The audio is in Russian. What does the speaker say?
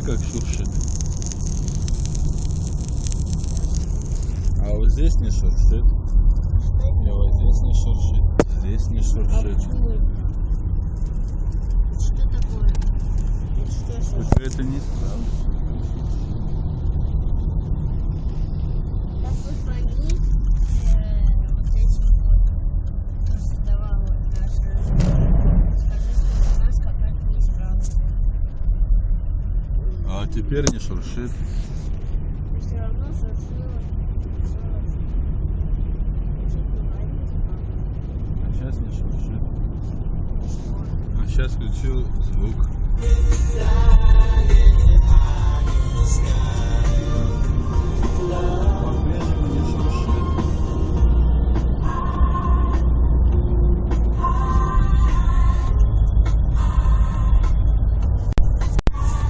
как шуршит. А вот здесь не шуршит. И вот здесь не шуршит. Здесь не шуршит. Что такое? Что шуршит? Это не справа. Позвони вот этим вот, кто создавал нашу жизнь. Скажи, что у нас какая-то неисправность. А теперь не шуршит. Но все равно шуршило. А сейчас не шуршит. А сейчас включу звук.